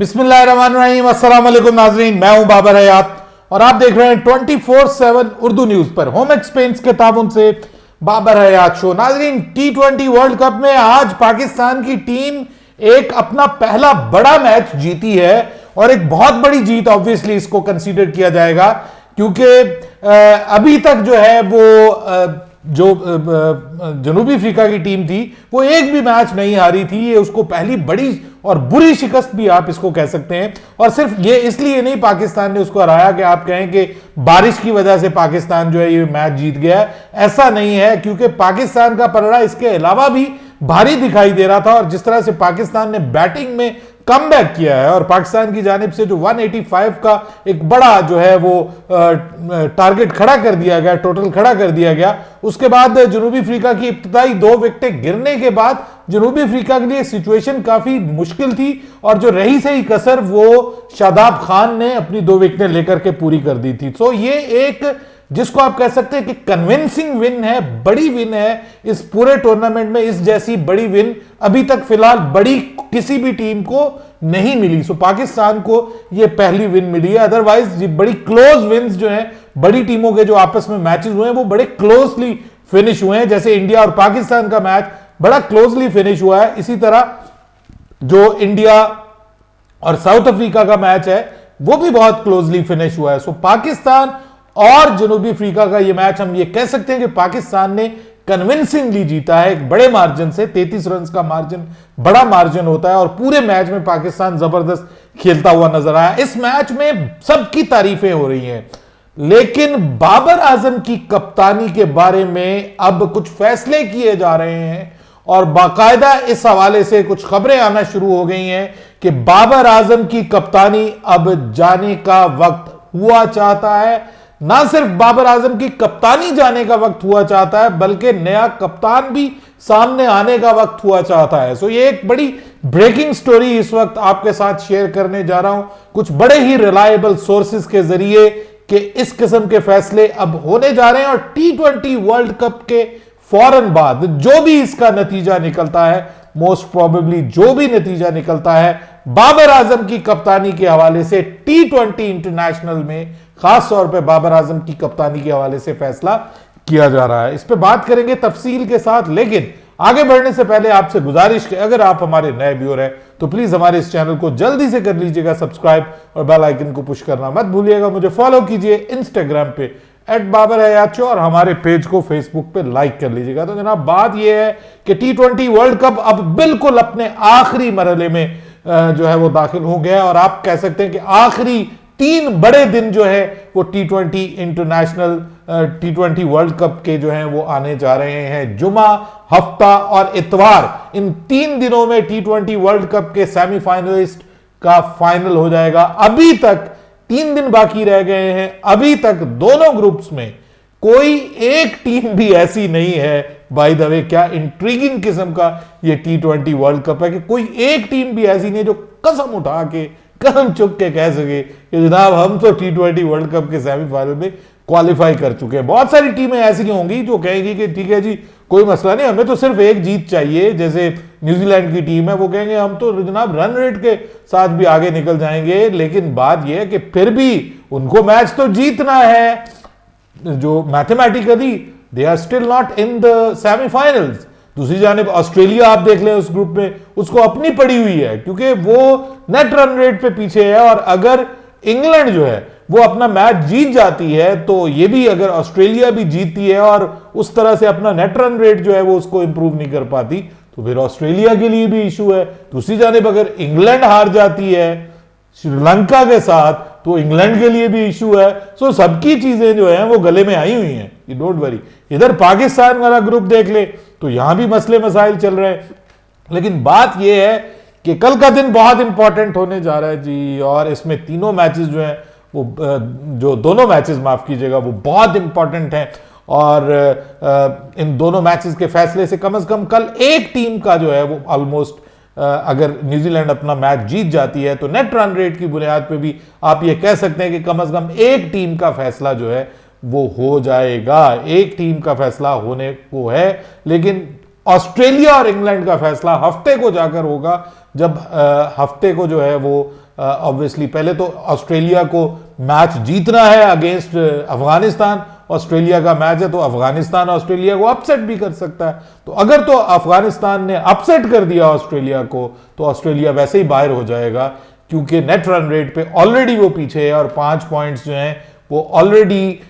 बिस्मिल्लाहिर्रहमानिर्रहीम, अस्सलाम वालेकुम नाज़रीन, मैं हूं बाबर हयात और आप देख रहे हैं 24/7 उर्दू न्यूज पर होम एक्सपेंस के ताबुन से बाबर हयात शो। नाज़रीन, T20 वर्ल्ड कप में आज पाकिस्तान की टीम एक अपना पहला बड़ा मैच जीती है और एक बहुत बड़ी जीत ऑब्वियसली इसको कंसीडर किया जाएगा, क्योंकि अभी तक जो है वो जो जनूबी अफ्रीका की टीम थी वो एक भी मैच नहीं हारी थी। ये उसको पहली बड़ी और बुरी शिकस्त भी आप इसको कह सकते हैं, और सिर्फ ये इसलिए नहीं पाकिस्तान ने उसको हराया कि आप कहें कि बारिश की वजह से पाकिस्तान जो है ये मैच जीत गया। ऐसा नहीं है, क्योंकि पाकिस्तान का पलड़ा इसके अलावा भी भारी दिखाई दे रहा था, और जिस तरह से पाकिस्तान ने बैटिंग में कमबैक किया है और पाकिस्तान की जानिब से जो 185 का एक बड़ा जो है वो टारगेट खड़ा कर दिया गया, टोटल खड़ा कर दिया गया। उसके बाद जनूबी अफ्रीका की इब्तिदाई 2 विकेटें गिरने के बाद जनूबी अफ्रीका के लिए सिचुएशन काफी मुश्किल थी, और जो रही सही कसर वो शादाब खान ने अपनी 2 विकेटें लेकर के पूरी कर दी थी। तो ये एक जिसको आप कह सकते हैं कि कन्विंसिंग विन है, बड़ी विन है इस पूरे टूर्नामेंट में। इस जैसी बड़ी विन अभी तक फिलहाल बड़ी किसी भी टीम को नहीं मिली। सो पाकिस्तान को ये पहली विन मिली है। अदरवाइज बड़ी क्लोज विन्स जो हैं, बड़ी टीमों के जो आपस में मैचेस हुए हैं वो बड़े क्लोजली फिनिश हुए हैं। जैसे इंडिया और पाकिस्तान का मैच बड़ा क्लोजली फिनिश हुआ है, इसी तरह जो इंडिया और साउथ अफ्रीका का मैच है वो भी बहुत क्लोजली फिनिश हुआ है। सो पाकिस्तान और जनूबी अफ्रीका का यह मैच हम ये कह सकते हैं कि पाकिस्तान ने कन्विंसिंगली जीता है, एक बड़े मार्जिन से। 33 रन का मार्जिन बड़ा मार्जिन होता है, और पूरे मैच में पाकिस्तान जबरदस्त खेलता हुआ नजर आया। इस मैच में सबकी तारीफें हो रही हैं, लेकिन बाबर आजम की कप्तानी के बारे में अब कुछ फैसले किए जा रहे हैं, और बाकायदा इस हवाले से कुछ खबरें आना शुरू हो गई हैं कि बाबर आजम की कप्तानी अब जाने का वक्त हुआ चाहता है। ना सिर्फ बाबर आजम की कप्तानी जाने का वक्त हुआ चाहता है, बल्कि नया कप्तान भी सामने आने का वक्त हुआ चाहता है। सो ये एक बड़ी ब्रेकिंग स्टोरी इस वक्त आपके साथ शेयर करने जा रहा हूं, कुछ बड़े ही रिलायबल सोर्सेस के जरिए, कि इस किस्म के फैसले अब होने जा रहे हैं। और T20 वर्ल्ड कप के फौरन बाद जो भी इसका नतीजा निकलता है, मोस्ट प्रोबेबली जो भी नतीजा निकलता है, बाबर आजम की कप्तानी के हवाले से T20 इंटरनेशनल में खास तौर पे बाबर आजम की कप्तानी के हवाले से फैसला किया जा रहा है। इस पे बात करेंगे तफसील के साथ, लेकिन आगे बढ़ने से पहले आपसे गुजारिश कि अगर आप हमारे नए व्यूअर हैं तो प्लीज हमारे इस चैनल को जल्दी से कर लीजिएगा सब्सक्राइब, और बेल आइकन को पुश करना मत भूलिएगा। मुझे फॉलो कीजिए इंस्टाग्राम पे @babarhayat, और हमारे पेज को फेसबुक पे लाइक कर लीजिएगा। तो जनाब, बात यह है कि T20 वर्ल्ड कप अब बिल्कुल अपने आखिरी मरहले में जो है वो दाखिल हो गया, और आप कह सकते हैं कि आखिरी 3 बड़े दिन जो है वो T20 international T20 world cup के जो हैं वो आने जा रहे हैं। जुमा, हफ्ता और इतवार, इन 3 दिनों में T20 वर्ल्ड कप के सेमीफाइनलिस्ट का फाइनल हो जाएगा। अभी तक 3 दिन बाकी रह गए हैं। अभी तक दोनों ग्रुप्स में कोई एक टीम भी ऐसी नहीं है, बाय द वे क्या इंट्रीगिंग किस्म का ये T20 वर्ल्ड कप है कि कोई एक टीम भी ऐसी नहीं जो कसम उठा के, कदम चुक के कह सके कि जनाब हम तो T20 वर्ल्ड कप के सेमीफाइनल में क्वालिफाई कर चुके हैं। बहुत सारी टीमें ऐसी होंगी जो कहेंगी कि ठीक है जी, कोई मसला नहीं, हमें तो सिर्फ एक जीत चाहिए। जैसे न्यूजीलैंड की टीम है, वो कहेंगे हम तो जनाब रन रेट के साथ भी आगे निकल जाएंगे। लेकिन बात यह है कि फिर भी उनको मैच तो जीतना है, जो mathematically they are still not in the semifinals. दूसरी जानिब ऑस्ट्रेलिया आप देख लें, उस ग्रुप में उसको अपनी पड़ी हुई है, क्योंकि वो नेट रन रेट पे पीछे है, और अगर इंग्लैंड जो है वो अपना मैच जीत जाती है तो ये भी, अगर ऑस्ट्रेलिया भी जीतती है और उस तरह से अपना नेट रन रेट जो है वो उसको इंप्रूव नहीं कर पाती, तो फिर ऑस्ट्रेलिया के लिए भी इशू है। दूसरी जानिब अगर इंग्लैंड हार जाती है श्रीलंका के साथ तो इंग्लैंड के लिए भी इशू है। सो सबकी चीजें जो है वो गले में आई हुई हैं, यू डोंट वरी। इधर पाकिस्तान वाला ग्रुप देख ले तो यहां भी मसले मसाइल चल रहे हैं। लेकिन बात यह है कि कल का दिन बहुत इंपॉर्टेंट होने जा रहा है जी, और इसमें तीनों मैचेस जो हैं वो, जो दोनों मैचेस माफ कीजिएगा, वो बहुत इंपॉर्टेंट हैं। और इन दोनों मैचेस के फैसले से कम कल एक टीम का जो है वो ऑलमोस्ट, अगर न्यूजीलैंड अपना मैच जीत जाती है तो नेट रन रेट की बुनियाद पे भी आप ये कह सकते हैं कि कम से कम एक टीम का फैसला जो है वो हो जाएगा। एक टीम का फैसला होने को है, लेकिन ऑस्ट्रेलिया और इंग्लैंड का फैसला हफ्ते को जाकर होगा, जब हफ्ते को जो है वो ऑब्वियसली पहले तो ऑस्ट्रेलिया को मैच जीतना है अगेंस्ट अफगानिस्तान। ऑस्ट्रेलिया का मैच है तो अफगानिस्तान ऑस्ट्रेलिया को अपसेट भी कर सकता है। तो अगर तो अफगानिस्तान ने अपसेट कर दिया ऑस्ट्रेलिया को तो ऑस्ट्रेलिया वैसे ही बाहर हो जाएगा, क्योंकि नेट रन रेट पे ऑलरेडी वो पीछे है और 5 पॉइंट्स जो हैं वो ऑलरेडी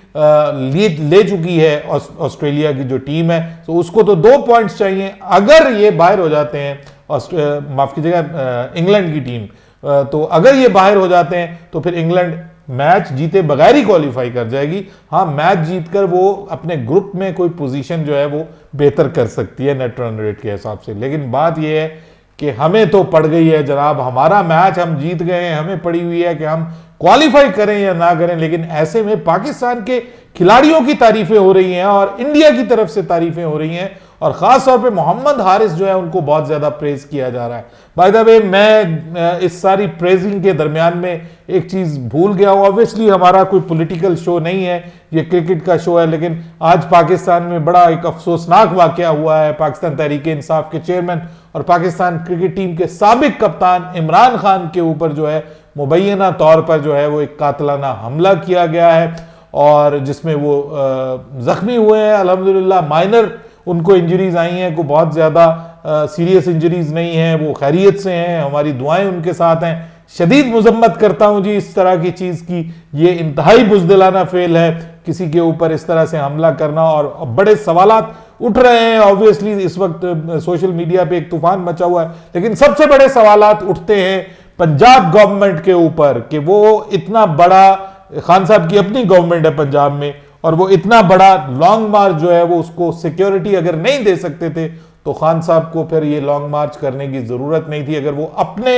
ले चुकी है ऑस्ट्रेलिया की जो टीम है। तो उसको तो 2 पॉइंट्स चाहिए। अगर ये बाहर हो जाते हैं, माफ कीजिएगा, इंग्लैंड की टीम, तो अगर ये बाहर हो जाते हैं तो फिर इंग्लैंड मैच जीते बगैर ही क्वालिफाई कर जाएगी। हाँ, मैच जीतकर वो अपने ग्रुप में कोई पोजीशन जो है वो बेहतर कर सकती है नेट रन रेट के हिसाब से। लेकिन बात यह है कि हमें तो पड़ गई है जनाब, हमारा मैच हम जीत गए हैं, हमें पड़ी हुई है कि हम क्वालिफाई करें या ना करें। लेकिन ऐसे में पाकिस्तान के खिलाड़ियों की तारीफें हो रही हैं और इंडिया की तरफ से तारीफें हो रही हैं, और खास तौर पे मोहम्मद हारिस जो है उनको बहुत ज्यादा प्रेज किया जा रहा है। बाय द वे, मैं इस सारी प्रेजिंग के दरमियान में एक चीज भूल गया हूं। ऑब्वियसली हमारा कोई पॉलिटिकल शो नहीं है, ये क्रिकेट का शो है, लेकिन आज पाकिस्तान में बड़ा एक अफसोसनाक वाकया हुआ है। पाकिस्तान तहरीक इंसाफ के चेयरमैन और पाकिस्तान क्रिकेट टीम के साबिक कप्तान इमरान खान के ऊपर जो है मुबैना तौर पर जो है वो एक कातलाना हमला किया गया है, और जिसमें वो जख्मी हुए हैं। अल्हम्दुलिल्लाह माइनर उनको इंजरीज आई हैं, को बहुत ज्यादा सीरियस इंजरीज नहीं है, वो खैरियत से हैं, हमारी दुआएं उनके साथ हैं। शदीद मुजम्मत करता हूं जी इस तरह की चीज की, ये इंतहाई बुज़दिलाना फेल है किसी के ऊपर इस तरह से हमला करना, और बड़े सवालात उठ रहे हैं। ऑब्वियसली इस वक्त सोशल मीडिया पे एक तूफान मचा हुआ है, लेकिन सबसे बड़े सवालात उठते हैं पंजाब गवर्नमेंट के ऊपर कि वो इतना बड़ा, खान साहब की अपनी गवर्नमेंट है पंजाब में, और वो इतना बड़ा लॉन्ग मार्च जो है वो उसको सिक्योरिटी अगर नहीं दे सकते थे तो खान साहब को फिर ये लॉन्ग मार्च करने की जरूरत नहीं थी। अगर वो अपने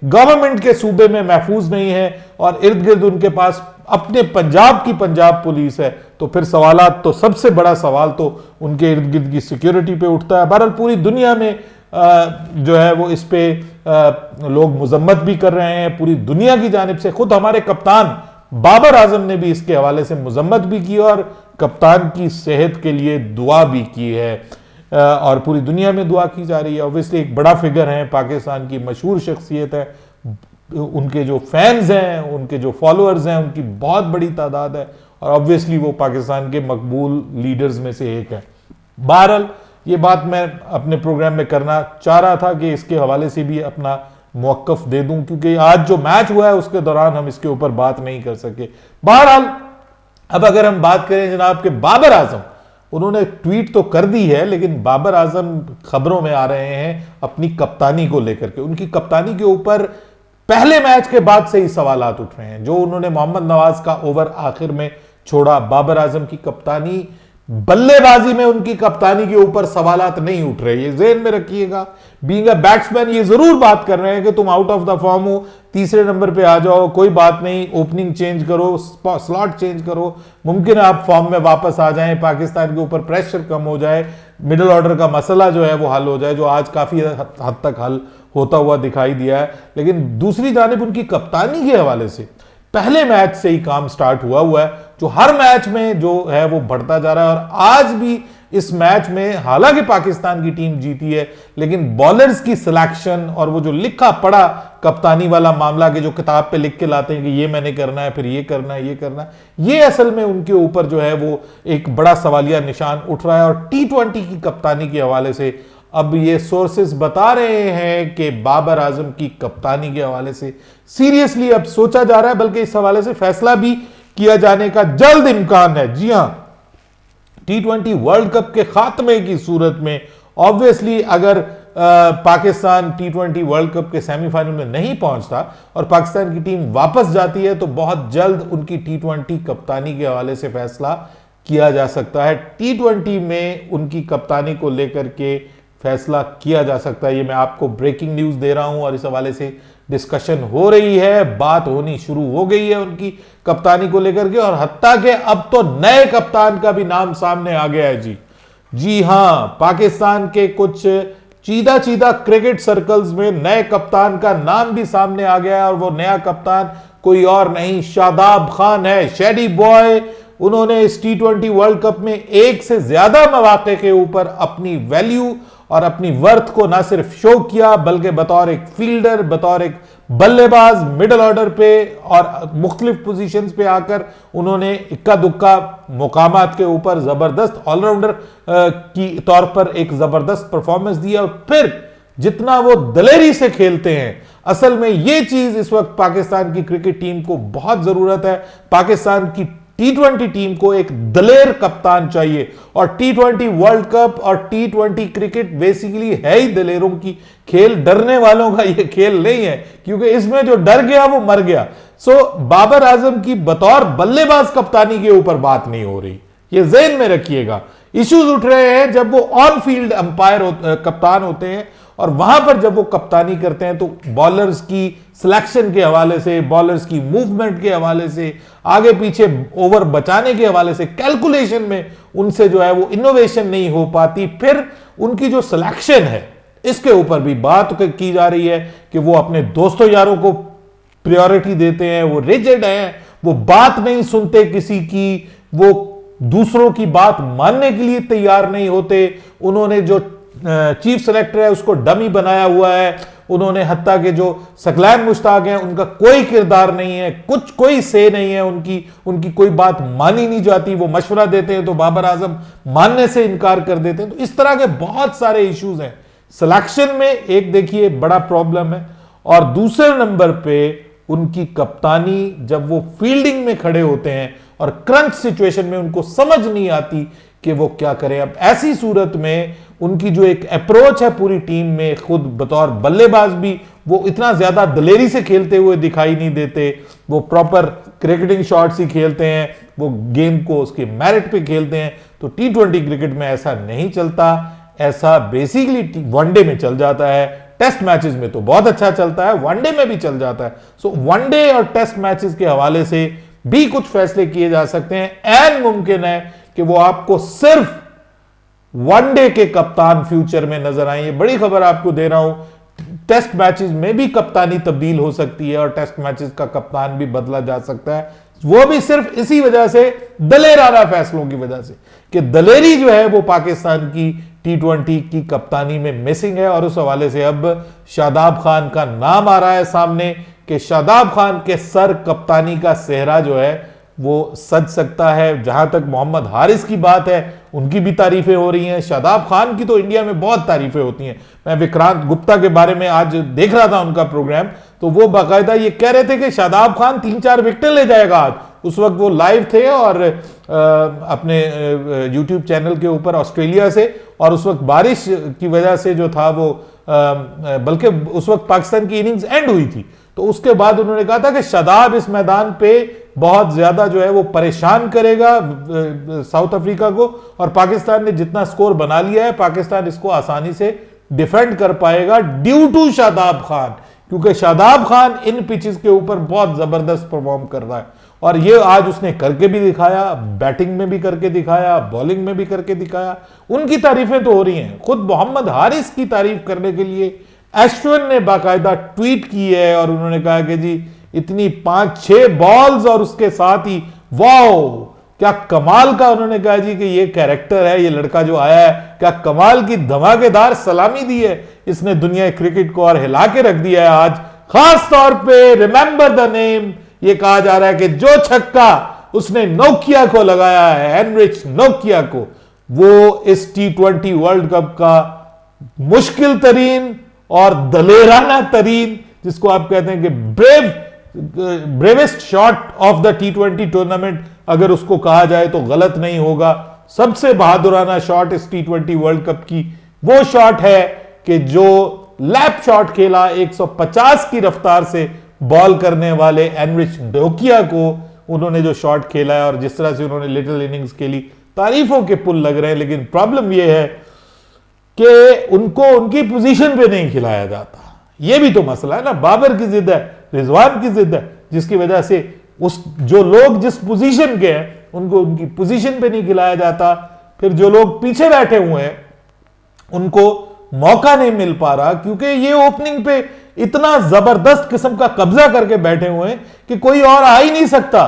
गवर्नमेंट के सूबे में महफूज नहीं है और इर्द गिर्द उनके पास अपने पंजाब की पंजाब पुलिस है, तो फिर सवालात, तो सबसे बड़ा सवाल तो उनके इर्द गिर्द की सिक्योरिटी पे उठता है। बहरहाल पूरी दुनिया में जो है वो इस पे लोग मुजम्मत भी कर रहे हैं, पूरी दुनिया की जानिब से। खुद हमारे कप्तान बाबर आजम ने भी इसके हवाले से मुजम्मत भी की और कप्तान की सेहत के लिए दुआ भी की है, और पूरी दुनिया में दुआ की जा रही है। ऑब्वियसली एक बड़ा फिगर है, पाकिस्तान की मशहूर शख्सियत है, उनके जो फैंस हैं, उनके जो फॉलोअर्स हैं, उनकी बहुत बड़ी तादाद है, और ऑब्वियसली वो पाकिस्तान के मकबूल लीडर्स में से एक है। बहरहाल ये बात मैं अपने प्रोग्राम में करना चाह रहा था कि इसके हवाले से भी अपना मौकफ दे दूं, क्योंकि आज जो मैच हुआ है उसके दौरान हम इसके ऊपर बात नहीं कर सके। बहरहाल अब अगर हम बात करें जनाब के बाबर आजम, उन्होंने ट्वीट तो कर दी है, लेकिन बाबर आजम खबरों में आ रहे हैं अपनी कप्तानी को लेकर के। उनकी कप्तानी के ऊपर पहले मैच के बाद से ही सवालात उठ रहे हैं। जो उन्होंने मोहम्मद नवाज का ओवर आखिर में छोड़ा, बाबर आजम की कप्तानी, बल्लेबाजी में उनकी कप्तानी के ऊपर सवालात नहीं उठ रहे, ये ज़हन में रखिएगा। बीइंग अ बैट्समैन ये जरूर बात कर रहे हैं कि तुम आउट ऑफ द फॉर्म हो, तीसरे नंबर पे आ जाओ, कोई बात नहीं, ओपनिंग चेंज करो, स्लॉट चेंज करो, मुमकिन है आप फॉर्म में वापस आ जाएं, पाकिस्तान के ऊपर प्रेशर कम हो जाए, मिडिल ऑर्डर का मसला जो है वो हल हो जाए, जो आज काफी हद तक हल होता हुआ दिखाई दिया है। लेकिन दूसरी जानिब उनकी कप्तानी के हवाले से पहले मैच से ही काम स्टार्ट हुआ है, जो हर मैच में जो है वो बढ़ता जा रहा है। और आज भी इस मैच में हालांकि पाकिस्तान की टीम जीती है, लेकिन बॉलर्स की सिलेक्शन और वो जो लिखा पढ़ा कप्तानी वाला मामला के जो किताब पे लिख के लाते हैं कि ये मैंने करना है, फिर ये करना है, ये करना है, ये असल में उनके ऊपर जो है वो एक बड़ा सवालिया निशान उठ रहा है। और T20 की कप्तानी के हवाले से अब ये सोर्सेस बता रहे हैं कि बाबर आजम की कप्तानी के हवाले से सीरियसली अब सोचा जा रहा है, बल्कि इस हवाले से फैसला भी किया जाने का जल्द इम्कान है। जी हां, T20 वर्ल्ड कप के खात्मे की सूरत में ऑब्वियसली अगर पाकिस्तान T20 वर्ल्ड कप के सेमीफाइनल में नहीं पहुंचता और पाकिस्तान की टीम वापस जाती है, तो बहुत जल्द उनकी T20 कप्तानी के हवाले से फैसला किया जा सकता है। T20 में उनकी कप्तानी को लेकर के फैसला किया जा सकता है। ये मैं आपको ब्रेकिंग न्यूज दे रहा हूं और इस हवाले से डिस्कशन हो रही है, बात होनी शुरू हो गई है उनकी कप्तानी को लेकर के, और हत्ता के अब तो नए कप्तान का भी नाम सामने आ गया है। जी हां, पाकिस्तान के कुछ चीदा चीदा क्रिकेट सर्कल्स में नए कप्तान का नाम भी सामने आ गया है, और वो नया कप्तान कोई और नहीं, शादाब खान है, शेडी बॉय। उन्होंने इस T20 वर्ल्ड कप में एक से ज्यादा मौके के ऊपर अपनी वैल्यू और अपनी वर्थ को ना सिर्फ शो किया बल्कि बतौर एक फील्डर, बतौर एक बल्लेबाज मिडिल ऑर्डर पे और मुख्तलिफ पोजीशंस पे आकर उन्होंने इक्का दुक्का मुकामात के ऊपर जबरदस्त ऑलराउंडर की तौर पर एक जबरदस्त परफॉर्मेंस दिया। और फिर जितना वो दलेरी से खेलते हैं, असल में ये चीज इस वक्त पाकिस्तान की क्रिकेट टीम को बहुत जरूरत है। पाकिस्तान की टी20 टीम को एक दलेर कप्तान चाहिए और टी20 वर्ल्ड कप और टी20 क्रिकेट बेसिकली है ही दलेरों की खेल, डरने वालों का ये खेल नहीं है, क्योंकि इसमें जो डर गया वो मर गया। सो बाबर आजम की बतौर बल्लेबाज कप्तानी के ऊपर बात नहीं हो रही, ये ज़हन में रखिएगा। इश्यूज उठ रहे हैं जब वो ऑन फील्ड अंपायर कप्तान होते हैं और वहां पर जब वो कप्तानी करते हैं तो बॉलर्स की सिलेक्शन के हवाले से, बॉलर्स की मूवमेंट के हवाले से, आगे पीछे ओवर बचाने के हवाले से, कैलकुलेशन में उनसे जो है वो इनोवेशन नहीं हो पाती। फिर उनकी जो सिलेक्शन है इसके ऊपर भी बात की जा रही है कि वो अपने दोस्तों यारों को प्रायोरिटी देते हैं, वो रिजिड हैं, वो बात नहीं सुनते किसी की, वो दूसरों की बात मानने के लिए तैयार नहीं होते। उन्होंने जो चीफ सेलेक्टर है उसको डमी बनाया हुआ है। उन्होंने हत्ता के जो सकलैन मुश्ताक हैं उनका कोई किरदार नहीं है, कुछ कोई से नहीं है, उनकी कोई बात मानी नहीं जाती। वो मशवरा देते हैं तो बाबर आजम मानने से इनकार कर देते हैं। तो इस तरह के बहुत सारे इश्यूज हैं सिलेक्शन में, एक देखिए बड़ा प्रॉब्लम है। और दूसरे नंबर पे उनकी कप्तानी, जब वो फील्डिंग में खड़े होते हैं और क्रंच सिचुएशन में उनको समझ नहीं आती कि वो क्या करें। अब ऐसी सूरत में उनकी जो एक अप्रोच है पूरी टीम में, खुद बतौर बल्लेबाज भी वो इतना ज्यादा दलेरी से खेलते हुए दिखाई नहीं देते। वो प्रॉपर क्रिकेटिंग शॉट्स ही खेलते हैं, वो गेम को उसके मेरिट पे खेलते हैं। तो टी20 क्रिकेट में ऐसा नहीं चलता, ऐसा बेसिकली वनडे में चल जाता है, टेस्ट मैचेस में तो बहुत अच्छा चलता है, वनडे में भी चल जाता है। सो वनडे और टेस्ट मैचेस के हवाले से भी कुछ फैसले किए जा सकते हैं। एन मुमकिन है कि वो आपको सिर्फ वनडे के कप्तान फ्यूचर में नजर आए। ये बड़ी खबर आपको दे रहा हूं, टेस्ट मैचेस में भी कप्तानी तब्दील हो सकती है और टेस्ट मैचेस का कप्तान भी बदला जा सकता है। वो भी सिर्फ इसी वजह से, दलेराना फैसलों की वजह से, कि दलेरी जो है वो पाकिस्तान की टी20 की कप्तानी में मिसिंग है। और उस हवाले से अब शादाब खान का नाम आ रहा है सामने कि शादाब खान के सर कप्तानी का सेहरा जो है वो सज सकता है। जहां तक मोहम्मद हारिस की बात है, उनकी भी तारीफें हो रही हैं। शादाब खान की तो इंडिया में बहुत तारीफें होती हैं। मैं विक्रांत गुप्ता के बारे में आज देख रहा था उनका प्रोग्राम, तो वो बाकायदा ये कह रहे थे कि शादाब खान 3-4 विकेटें ले जाएगा आज। उस वक्त वो लाइव थे और अपने यूट्यूब चैनल के ऊपर ऑस्ट्रेलिया से, और उस वक्त बारिश की वजह से जो था वो बल्कि उस वक्त पाकिस्तान की इनिंग्स एंड हुई थी। तो उसके बाद उन्होंने कहा था कि शादाब इस मैदान पे बहुत ज्यादा जो है वो परेशान करेगा साउथ अफ्रीका को, और पाकिस्तान ने जितना स्कोर बना लिया है पाकिस्तान इसको आसानी से डिफेंड कर पाएगा ड्यू टू शादाब खान, क्योंकि शादाब खान इन पिचेस के ऊपर बहुत जबरदस्त परफॉर्म कर रहा है। और ये आज उसने करके भी दिखाया, बैटिंग में भी करके दिखाया, बॉलिंग में भी करके दिखाया। उनकी तारीफें तो हो रही हैं। खुद मोहम्मद हारिस की तारीफ करने के लिए एश्विन ने बाकायदा ट्वीट की है और उन्होंने कहा कि जी इतनी 5-6 बॉल्स और उसके साथ ही वाओ क्या कमाल का, उन्होंने कहा जी कि ये कैरेक्टर है, ये लड़का जो आया है क्या कमाल की धमाकेदार सलामी दी है इसने दुनिया क्रिकेट को और हिला के रख दिया है। आज खास तौर पे रिमेंबर द नेम, ये कहा जा रहा है कि जो छक्का उसने नोकिया को लगाया है, एनरिच नोकिया को, वो इस टी20 वर्ल्ड कप का मुश्किल तरीन और दलेराना तरीन, जिसको आप कहते हैं कि bravest shot of the T20 tournament, अगर उसको कहा जाए तो गलत नहीं होगा। सबसे बहादुराना शॉट इस टी20 वर्ल्ड कप की वो शॉट है कि जो लैप शॉट खेला 150 की रफ्तार से बॉल करने वाले एनरिच नोकिया को, उन्होंने जो शॉट खेला है और जिस तरह से उन्होंने लिटिल इनिंग्स खेली, तारीफों के पुल लग रहे हैं। लेकिन प्रॉब्लम यह है कि उनको उनकी पोजीशन पे नहीं खिलाया जाता। यह भी तो मसला है ना, बाबर की जिद है, रिजवान की जिद है, जिसकी वजह से उस जो लोग जिस पोजीशन के हैं उनको उनकी पोजीशन पे नहीं खिलाया जाता। फिर जो लोग पीछे बैठे हुए हैं उनको मौका नहीं मिल पा रहा, क्योंकि ये ओपनिंग पे इतना जबरदस्त किस्म का कब्जा करके बैठे हुए हैं कि कोई और आ ही नहीं सकता।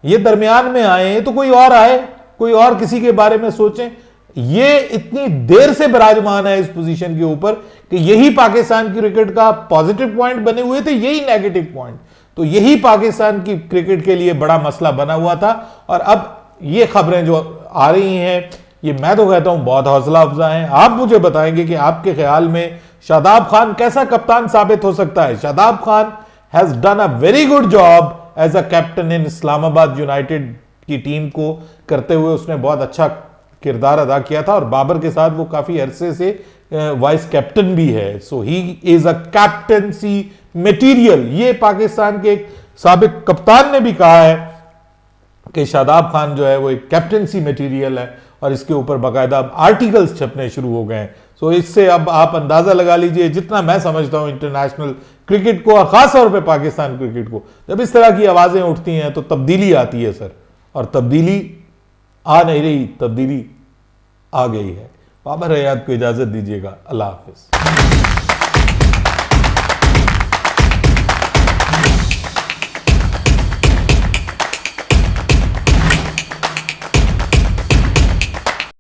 ये दरमियान में आए तो कोई और आए, कोई और किसी के बारे में सोचें। ये इतनी देर से विराजमान है इस पोजीशन के ऊपर कि यही पाकिस्तान की क्रिकेट का पॉजिटिव पॉइंट बने हुए थे, यही नेगेटिव पॉइंट, तो यही पाकिस्तान की क्रिकेट के लिए बड़ा मसला बना हुआ था। और अब ये खबरें जो आ रही हैं, ये मैं तो कहता हूं बहुत हौसला अफजा हैं। आप मुझे बताएंगे कि आपके ख्याल में शादाब खान कैसा कप्तान साबित हो सकता है। Shadab Khan has done a very good job as a captain in Islamabad United की टीम को करते हुए, उसने बहुत अच्छा किरदार अदा किया था और बाबर के साथ वो काफी अरसे से वाइस कैप्टन भी है। So he is a captaincy material. ये पाकिस्तान के एक साबिक कप्तान ने भी कहा है कि शादाब खान जो है वो एक कैप्टनसी मटेरियल है और इसके ऊपर बाकायदा अब आर्टिकल्स छपने शुरू हो गए हैं। सो इससे अब आप अंदाजा लगा लीजिए, जितना मैं समझता हूं इंटरनेशनल क्रिकेट को और खास तौर पे पाकिस्तान क्रिकेट को, जब इस तरह की आवाजें उठती हैं तो तब्दीली आती है सर, और तब्दीली आ नहीं रही, तब्दीली आ गई है। बाबर हयात को इजाजत दीजिएगा। अल्लाह हाफिज।